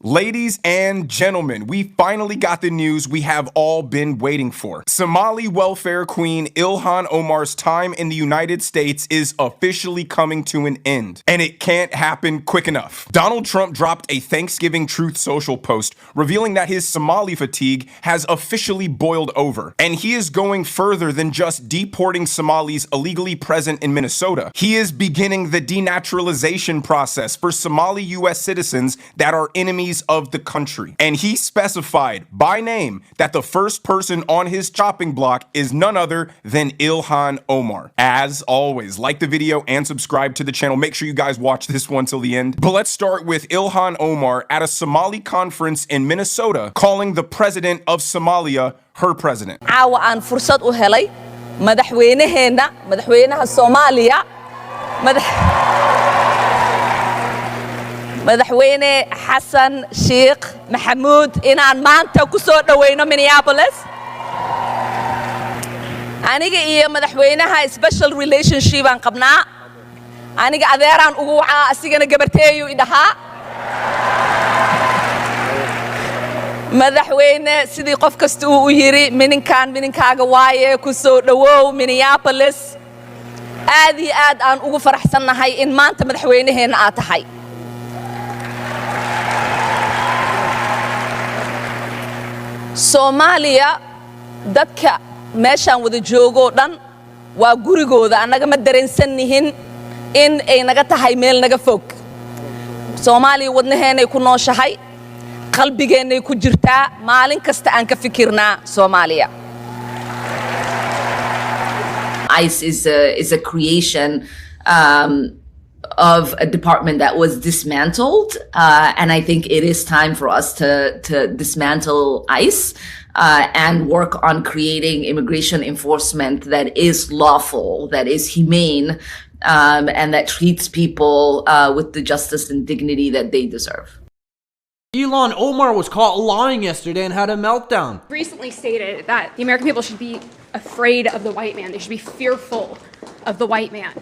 Ladies and gentlemen, we finally got the news we have all been waiting for. Somali welfare queen Ilhan Omar's time in the United States is officially coming to an end, and it can't happen quick enough. Donald Trump dropped a Thanksgiving Truth Social post revealing that his Somali fatigue has officially boiled over, and he is going further than just deporting Somalis illegally present in Minnesota. He is beginning the denaturalization process for Somali U.S. citizens that are enemies of the country. And he specified by name that the first person on his chopping block is none other than Ilhan Omar. As always, like the video and subscribe to the channel. Make sure you guys watch this one till the end. But let's start with Ilhan Omar at a Somali conference in Minnesota calling the president of Somalia her president. caawa aan fursad u helay madaxweynaha Soomaaliya madaxweyne Xasan Sheikh Maxamuud inaan maanta ku soo dhaweyno Minneapolis. Aniga iyo madaxweynaha special relationship aan qabnaa. Aniga adeeraan ugu wacaa asigana gabarteeyu idhaha. madaxweyne sidii qof kasta uu yiri mininkaaga waaye ku soo dhawow Minneapolis. aad iyo aad aan ugu faraxsanahay in maanta madaxweynaheena aad tahay. Soomaaliya dadka meeshaan wada joogo dhan waa gurigooda anaga ma dareensanihin in ay naga tahay meel naga fog. Soomaaliya wadnaheenay ku nooshahay qalbigeenay ku jirtaa maalin kasta aan ka fikirnaa Soomaaliya. ICE is a creation of a department that was dismantled, and I think it is time for us to dismantle ICE and work on creating immigration enforcement that is lawful, that is humane, and that treats people with the justice and dignity that they deserve. Ilhan Omar was caught lying yesterday and had a meltdown. Recently stated that the American people should be afraid of the white man. They should be fearful of the white man.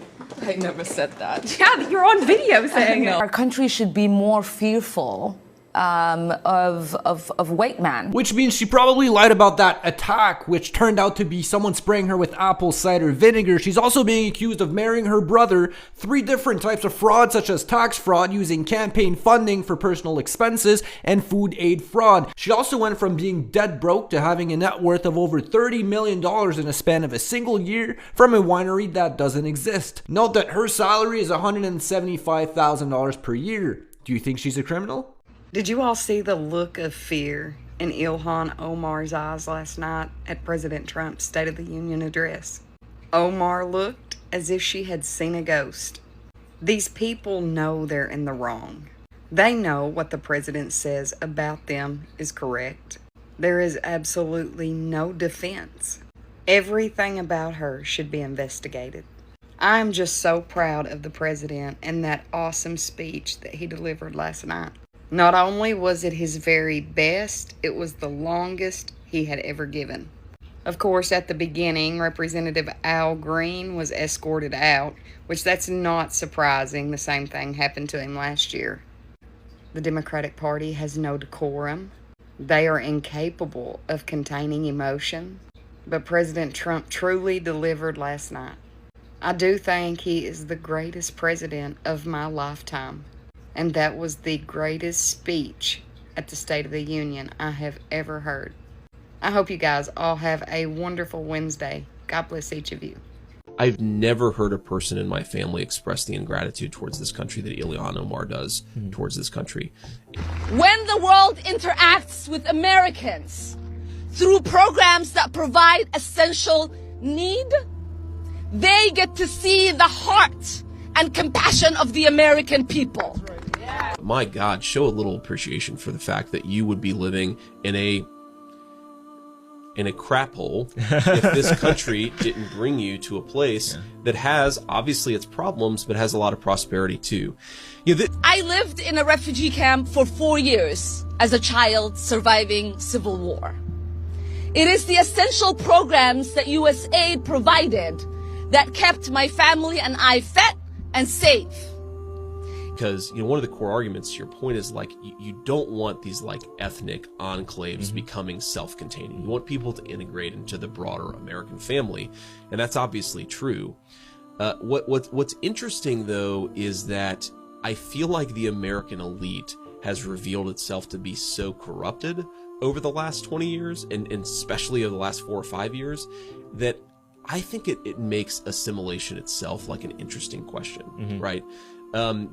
I never said that. Yeah, you're on video saying it. Our country should be more fearful of white man. Which means she probably lied about that attack, which turned out to be someone spraying her with apple cider vinegar. She's also being accused of marrying her brother, 3 different types of fraud, such as tax fraud, using campaign funding for personal expenses, and food aid fraud. She also went from being dead broke to having a net worth of over $30 million in a span of a single year from a winery that doesn't exist. Note that her salary is $175,000 per year. Do you think she's a criminal? Did you all see the look of fear in Ilhan Omar's eyes last night at President Trump's State of the Union address? Omar looked as if she had seen a ghost. These people know they're in the wrong. They know what the president says about them is correct. There is absolutely no defense. Everything about her should be investigated. I am just so proud of the president and that awesome speech that he delivered last night. Not only was it his very best, it was the longest he had ever given. Of course, at the beginning, Representative Al Green was escorted out, which that's not surprising. The same thing happened to him last year. The Democratic Party has no decorum. They are incapable of containing emotion. But President Trump truly delivered last night. I do think he is the greatest president of my lifetime. And that was the greatest speech at the State of the Union I have ever heard. I hope you guys all have a wonderful Wednesday. God bless each of you. I've never heard a person in my family express the ingratitude towards this country that Ilhan Omar does towards this country. When the world interacts with Americans through programs that provide essential need, they get to see the heart and compassion of the American people. My God, show a little appreciation for the fact that you would be living in a crap hole if this country didn't bring you to a place that has obviously its problems, but has a lot of prosperity too. I lived in a refugee camp for 4 years as a child surviving civil war. It is the essential programs that USA provided that kept my family and I fed and safe. because, you know, one of the core arguments to your point is like, you don't want these like ethnic enclaves becoming self-containing. You want people to integrate into the broader American family, and that's obviously true. What's interesting though is that I feel like the American elite has revealed itself to be so corrupted over the last 20 years, and especially over the last 4 or 5 years, that I think it makes assimilation itself like an interesting question, right?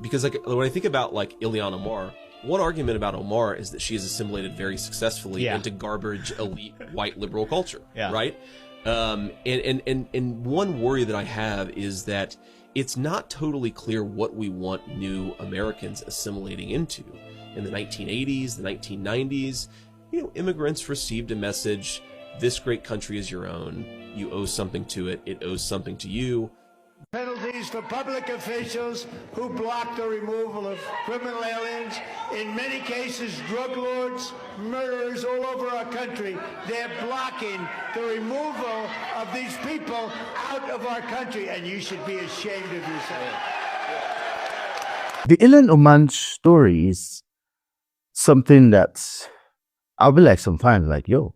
Because like when I think about like Ilhan Omar, one argument about Omar is that she has assimilated very successfully into garbage elite white liberal culture, right? And one worry that I have is that it's not totally clear what we want new Americans assimilating into. In the 1980s, the 1990s, you know, immigrants received a message: this great country is your own. You owe something to it. It owes something to you. Penalties for public officials who block the removal of criminal aliens. In many cases, drug lords, murderers all over our country, they're blocking the removal of these people out of our country, and you should be ashamed of yourself. The Ilhan Omar story is something that I'll be like sometimes like, yo,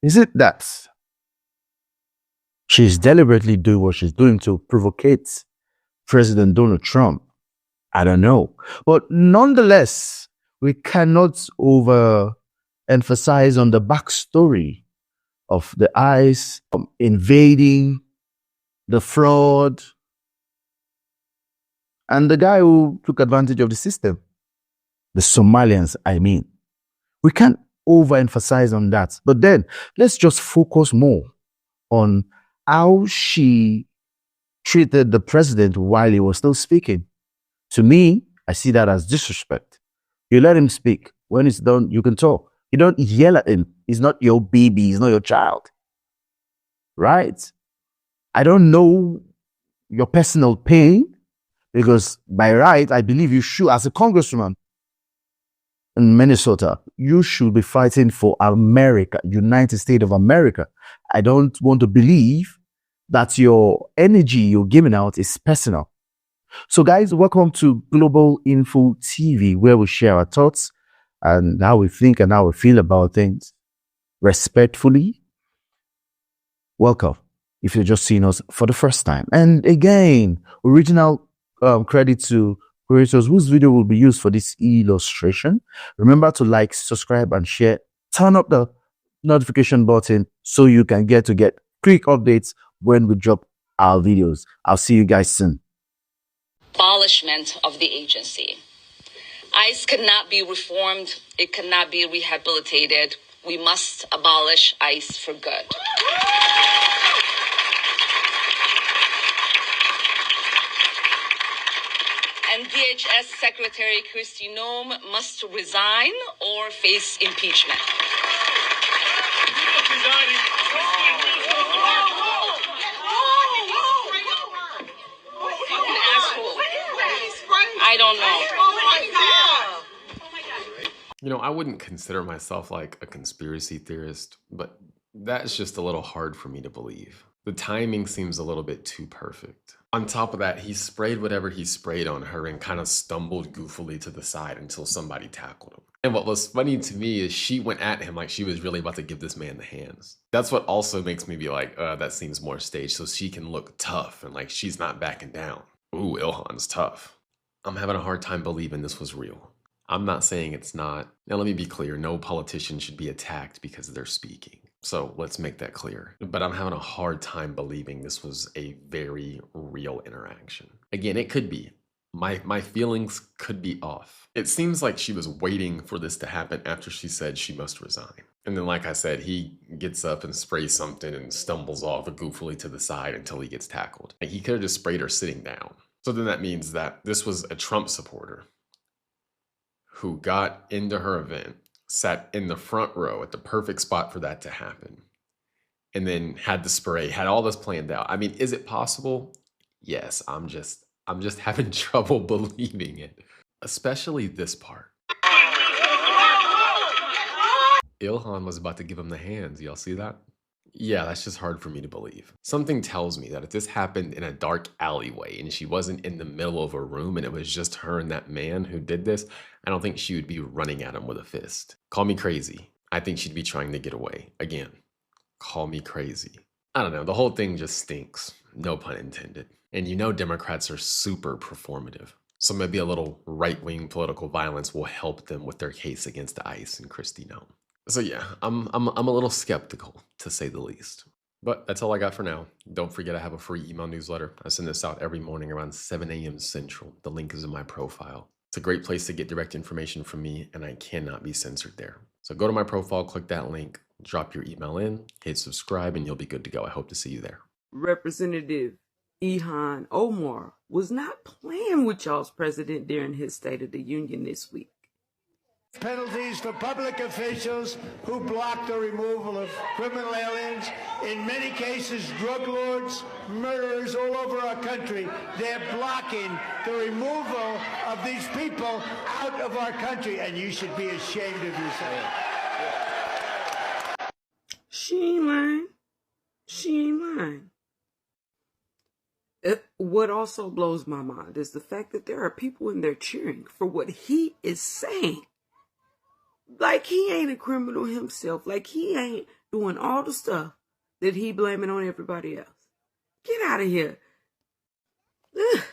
is it that she's deliberately doing what she's doing to provocate President Donald Trump? I don't know. But nonetheless, we cannot overemphasize on the backstory of the ICE invading, the fraud, and the guy who took advantage of the system. The Somalians, I mean. We can't overemphasize on that. But then, let's just focus more on how she treated the president while he was still speaking. To me, I see that as disrespect. You let him speak. When it's done, you can talk. You don't yell at him. He's not your baby. He's not your child. Right? I don't know your personal pain, because by right, I believe you should, as a congressman in Minnesota, you should be fighting for America, United States of America. I don't want to believe that your energy you're giving out is personal. So guys, welcome to Global Info TV, where we share our thoughts and how we think and how we feel about things respectfully. Welcome if you're just seeing us for the first time. And again, original credit to creators whose video will be used for this illustration. Remember to like, subscribe, and share. Turn up the notification button so you can get quick updates when we drop our videos. I'll see you guys soon. Abolishment of the agency. ICE cannot be reformed. It cannot be rehabilitated. We must abolish ICE for good. And DHS Secretary Kristi Noem must resign or face impeachment. I don't know. You know, I wouldn't consider myself like a conspiracy theorist, but that's just a little hard for me to believe. The timing seems a little bit too perfect. On top of that, he sprayed whatever he sprayed on her and kind of stumbled goofily to the side until somebody tackled him. And what was funny to me is she went at him like she was really about to give this man the hands. That's what also makes me be like, that seems more staged, so she can look tough and like she's not backing down. Ooh, Ilhan's tough. I'm having a hard time believing this was real. I'm not saying it's not. Now, let me be clear. No politician should be attacked because they're speaking. So let's make that clear. But I'm having a hard time believing this was a very real interaction. Again, it could be. My feelings could be off. It seems like she was waiting for this to happen after she said she must resign. And then, like I said, he gets up and sprays something and stumbles off goofily to the side until he gets tackled. And he could have just sprayed her sitting down. So then that means that this was a Trump supporter who got into her event, sat in the front row at the perfect spot for that to happen, and then had the spray, had all this planned out. I mean, is it possible? Yes, I'm just having trouble believing it, especially this part. Ilhan was about to give him the hands. Y'all see that? Yeah, that's just hard for me to believe. Something tells me that if this happened in a dark alleyway and she wasn't in the middle of a room and it was just her and that man who did this, I don't think she would be running at him with a fist. Call me crazy. I think she'd be trying to get away. Again, call me crazy. I don't know, the whole thing just stinks. No pun intended. And you know Democrats are super performative. So maybe a little right-wing political violence will help them with their case against ICE and Kristi Noem. So yeah, I'm a little skeptical, to say the least. But that's all I got for now. Don't forget I have a free email newsletter. I send this out every morning around 7 a.m. Central. The link is in my profile. It's a great place to get direct information from me, and I cannot be censored there. So go to my profile, click that link, drop your email in, hit subscribe, and you'll be good to go. I hope to see you there. Representative Ilhan Omar was not playing with y'all's president during his State of the Union this week. Penalties for public officials who block the removal of criminal aliens. In many cases, drug lords, murderers all over our country. They're blocking the removal of these people out of our country, and you should be ashamed of yourself. She ain't lying. She ain't lying. What also blows my mind is the fact that there are people in there cheering for what he is saying. Like he ain't a criminal himself. Like he ain't doing all the stuff that he blaming on everybody else. Get out of here. Ugh,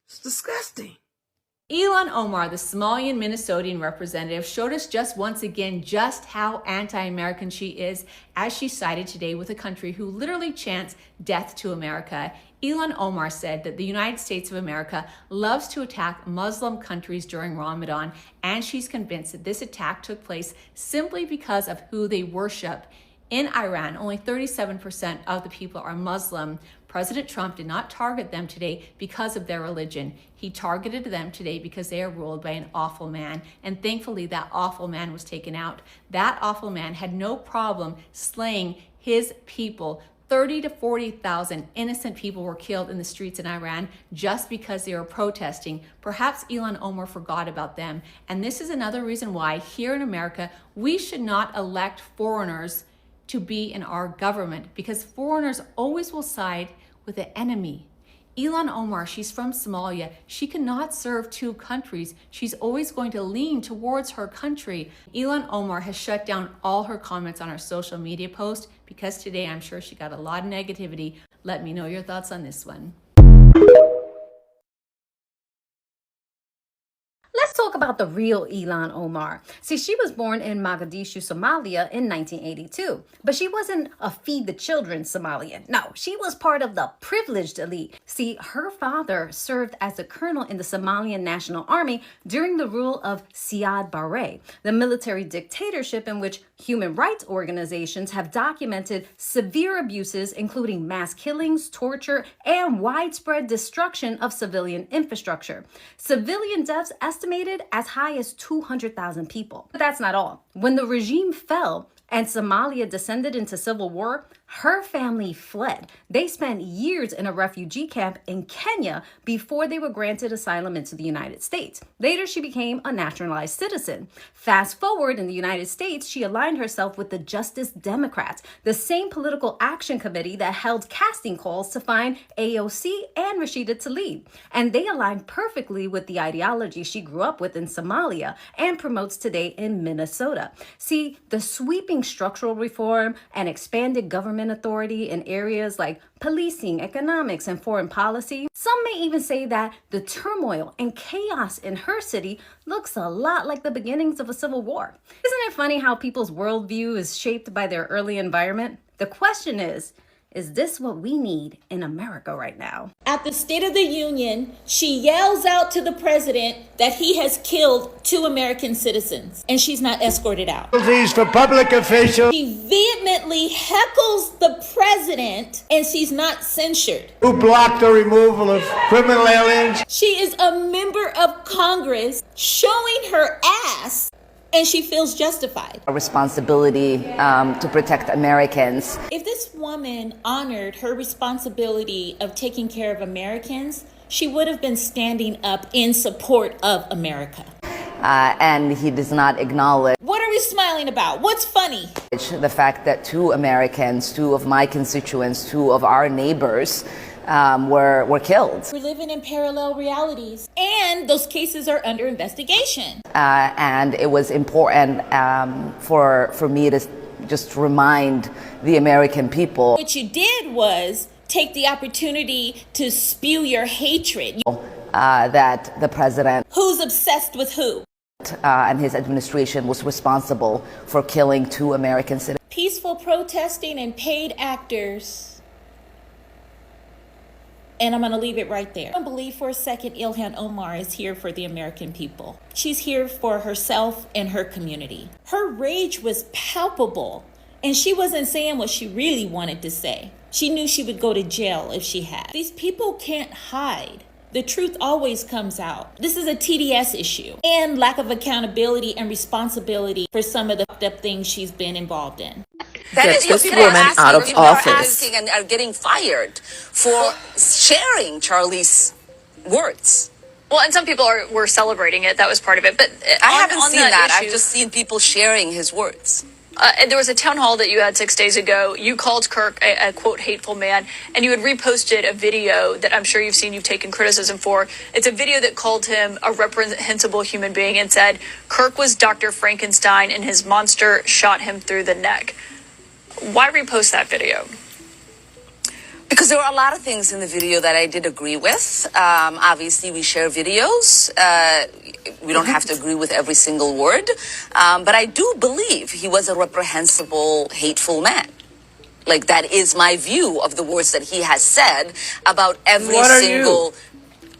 it's disgusting. Ilhan Omar, the Somalian Minnesotan representative, showed us just once again just how anti-American she is, as she sided today with a country who literally chants death to America. Ilhan Omar said that the United States of America loves to attack Muslim countries during Ramadan, and she's convinced that this attack took place simply because of who they worship. In Iran, only 37% of the people are Muslim. President Trump did not target them today because of their religion. He targeted them today because they are ruled by an awful man. And thankfully, that awful man was taken out. That awful man had no problem slaying his people. 30 to 40,000 innocent people were killed in the streets in Iran just because they were protesting. Perhaps Ilhan Omar forgot about them. And this is another reason why here in America, we should not elect foreigners to be in our government, because foreigners always will side with the enemy. Ilhan Omar, she's from Somalia. She cannot serve two countries. She's always going to lean towards her country. Ilhan Omar has shut down all her comments on her social media post because today I'm sure she got a lot of negativity. Let me know your thoughts on this one. Let's talk about the real Ilhan Omar. See, she was born in Mogadishu, Somalia in 1982, but she wasn't a feed the children Somalian. No, she was part of the privileged elite. See, her father served as a colonel in the Somalian National Army during the rule of Siad Barre, the military dictatorship in which human rights organizations have documented severe abuses, including mass killings, torture, and widespread destruction of civilian infrastructure. Civilian deaths estimated as high as 200,000 people. But that's not all. When the regime fell and Somalia descended into civil war, her family fled. They spent years in a refugee camp in Kenya before they were granted asylum into the United States. Later, she became a naturalized citizen. Fast forward, in the United States, she aligned herself with the Justice Democrats, the same political action committee that held casting calls to find AOC and Rashida Tlaib. And they aligned perfectly with the ideology she grew up with in Somalia and promotes today in Minnesota. See, the sweeping structural reform and expanded government authority in areas like policing, economics, and foreign policy. Some may even say that the turmoil and chaos in her city looks a lot like the beginnings of a civil war. Isn't it funny how people's worldview is shaped by their early environment? The question is this what we need in America right now? At the State of the Union, she yells out to the president that he has killed 2 American citizens, and she's not escorted out. Penalties for public officials She vehemently heckles the president, and she's not censured. who block the removal of criminal aliens. She is a member of Congress showing her ass, and she feels justified. A responsibility to protect Americans. If this woman honored her responsibility of taking care of Americans, she would have been standing up in support of America. And he does not acknowledge. What are we smiling about? What's funny? The fact that two Americans, two of my constituents, two of our neighbors were killed. We're living in parallel realities, and those cases are under investigation. And it was important for me to just remind the American people. What you did was take the opportunity to spew your hatred. That the president, Who's obsessed with who? And his administration was responsible for killing two American citizens. Peaceful protesting and paid actors. And I'm going to leave it right there. I don't believe for a second Ilhan Omar is here for the American people. She's here for herself and her community. Her rage was palpable, and she wasn't saying what she really wanted to say. She knew she would go to jail if she had. These people can't hide. The truth always comes out. This is a TDS issue and lack of accountability and responsibility for some of the fucked up things she's been involved in. Get this woman out of office. And are getting fired for sharing Charlie's words. Well, and some people were celebrating it. That was part of it. But I haven't seen that. I've just seen people sharing his words. And there was a town hall that you had 6 days ago. You called Kirk a quote, hateful man, and you had reposted a video that I'm sure you've seen, you've taken criticism for. It's a video that called him a reprehensible human being and said, Kirk was Dr. Frankenstein and his monster shot him through the neck. Why repost that video? Because there were a lot of things in the video that I did agree with. Obviously, we share videos. We don't have to agree with every single word. But I do believe he was a reprehensible, hateful man. Like, that is my view of the words that he has said about every single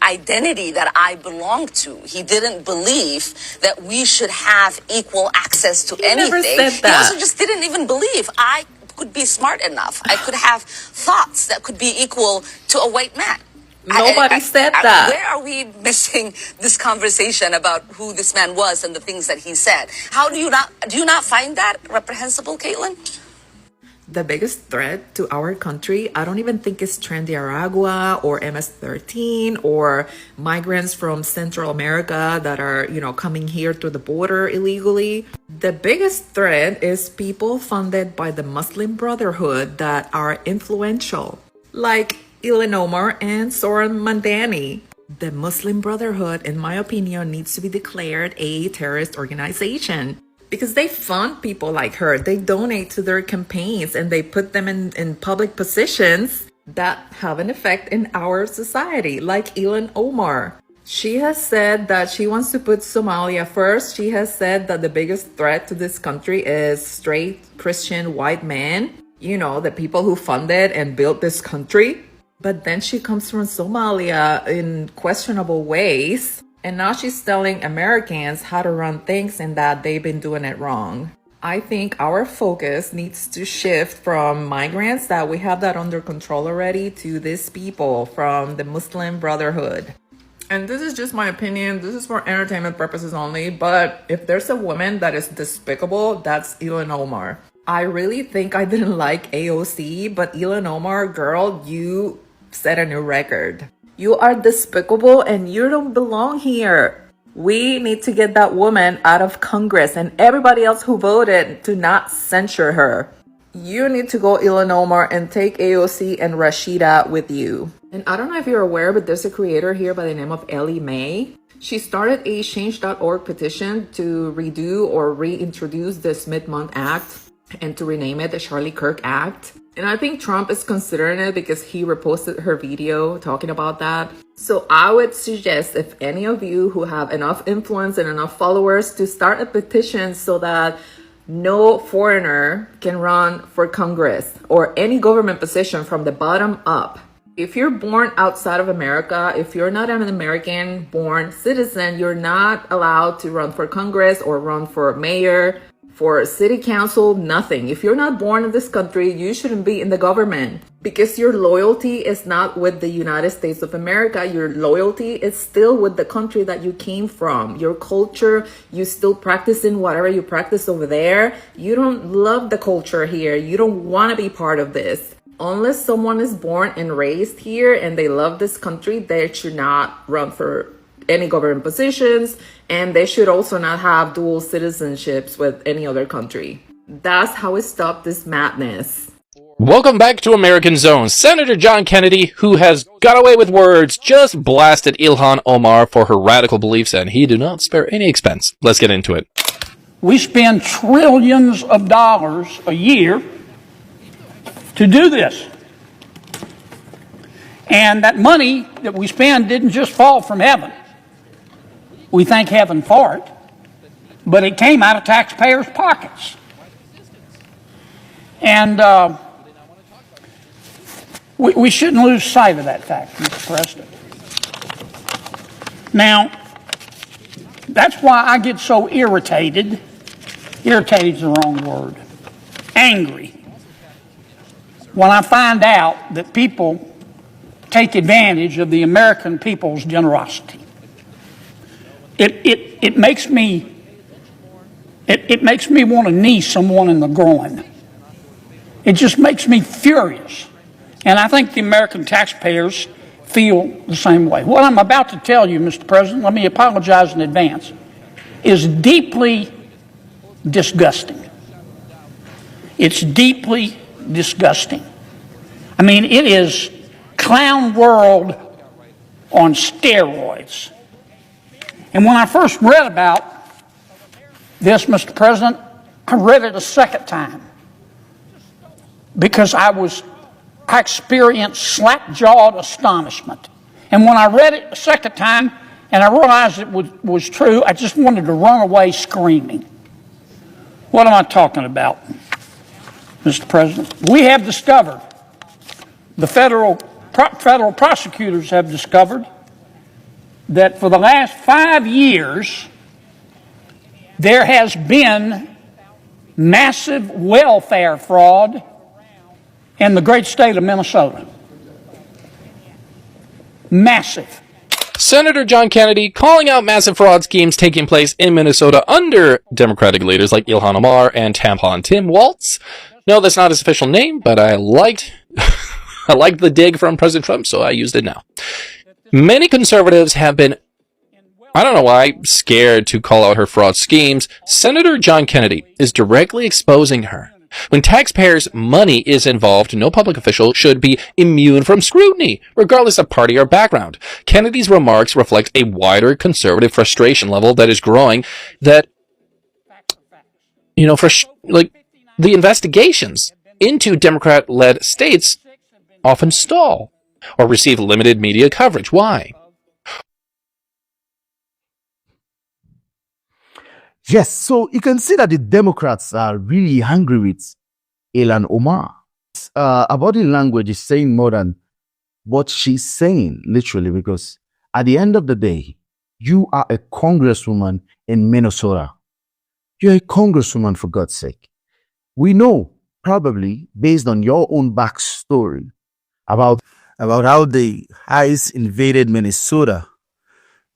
identity that I belong to. He didn't believe that we should have equal access to anything. Never said that. He also just didn't even believe I could be smart enough. I could have thoughts that could be equal to a white man. Nobody said that. Where are we missing this conversation about who this man was and the things that he said? How do you not find that reprehensible, Caitlin? The biggest threat to our country, I don't even think it's Tren de Aragua or MS-13 or migrants from Central America that are, coming here through the border illegally. The biggest threat is people funded by the Muslim Brotherhood that are influential, like Ilhan Omar and Soran Mandani. The Muslim Brotherhood, in my opinion, needs to be declared a terrorist organization. Because they fund people like her. They donate to their campaigns and they put them in public positions that have an effect in our society, like Ilhan Omar. She has said that she wants to put Somalia first. She has said that the biggest threat to this country is straight Christian white men, the people who funded and built this country. But then she comes from Somalia in questionable ways. And now she's telling Americans how to run things and that they've been doing it wrong. I think our focus needs to shift from migrants, that we have that under control already, to these people from the Muslim Brotherhood. And this is just my opinion. This is for entertainment purposes only. But if there's a woman that is despicable, that's Ilhan Omar. I really think I didn't like AOC, but Ilhan Omar, girl, you set a new record. You are despicable and you don't belong here. We need to get that woman out of Congress and everybody else who voted to not censure her. You need to go, Ilhan Omar, and take AOC and Rashida with you. And I don't know if you're aware, but there's a creator here by the name of Ellie Mae. She started a change.org petition to redo or reintroduce the Smith-Mundt Act and to rename it the Charlie Kirk Act. And I think Trump is considering it because he reposted her video talking about that. So I would suggest, if any of you who have enough influence and enough followers, to start a petition so that no foreigner can run for Congress or any government position from the bottom up. If you're born outside of America, if you're not an American-born citizen, you're not allowed to run for Congress or run for mayor, for city council, nothing. If you're not born in this country, you shouldn't be in the government because your loyalty is not with the United States of America. Your loyalty is still with the country that you came from. Your culture, you still practicing whatever you practice over there. You don't love the culture here. You don't want to be part of this. Unless someone is born and raised here and they love this country, they should not run for any government positions, and they should also not have dual citizenships with any other country. That's how we stop this madness. Welcome back to American Zone. Senator John Kennedy, who has got away with words, just blasted Ilhan Omar for her radical beliefs, and he did not spare any expense. Let's get into it. We spend trillions of dollars a year to do this. And that money that we spend didn't just fall from heaven. We thank heaven for it, but it came out of taxpayers' pockets. And we shouldn't lose sight of that fact, Mr. President. Now, that's why I get so irritated. Irritated is the wrong word. Angry. When I find out that people take advantage of the American people's generosity. It makes me want to knee someone in the groin. It just makes me furious. And I think the American taxpayers feel the same way. What I'm about to tell you, Mr. President, let me apologize in advance, is deeply disgusting. It's deeply disgusting. I mean, it is clown world on steroids. And when I first read about this, Mr. President, I read it a second time because I experienced slap-jawed astonishment. And when I read it a second time and I realized it was true, I just wanted to run away screaming. What am I talking about, Mr. President? We have discovered, the federal prosecutors have discovered, that for the last 5 years, there has been massive welfare fraud in the great state of Minnesota. Massive. Senator John Kennedy calling out massive fraud schemes taking place in Minnesota under Democratic leaders like Ilhan Omar and Tampon Tim Walz. No, that's not his official name, but I liked the dig from President Trump, so I used it now. Many conservatives have been, I don't know why, scared to call out her fraud schemes. Senator John Kennedy is directly exposing her. When taxpayers' money is involved, no public official should be immune from scrutiny, regardless of party or background. Kennedy's remarks reflect a wider conservative frustration level that is growing that, the investigations into Democrat-led states often stall or receive limited media coverage. Why? Yes, so you can see that the Democrats are really angry with Ilhan Omar. Her body language is saying more than what she's saying, literally, because at the end of the day, you are a congresswoman in Minnesota. You're a congresswoman, for God's sake. We know, probably, based on your own backstory, about how the ICE invaded Minnesota.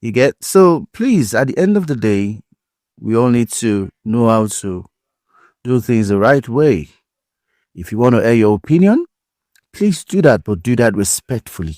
You get? So, please, at the end of the day, we all need to know how to do things the right way. If you want to air your opinion, please do that, but do that respectfully.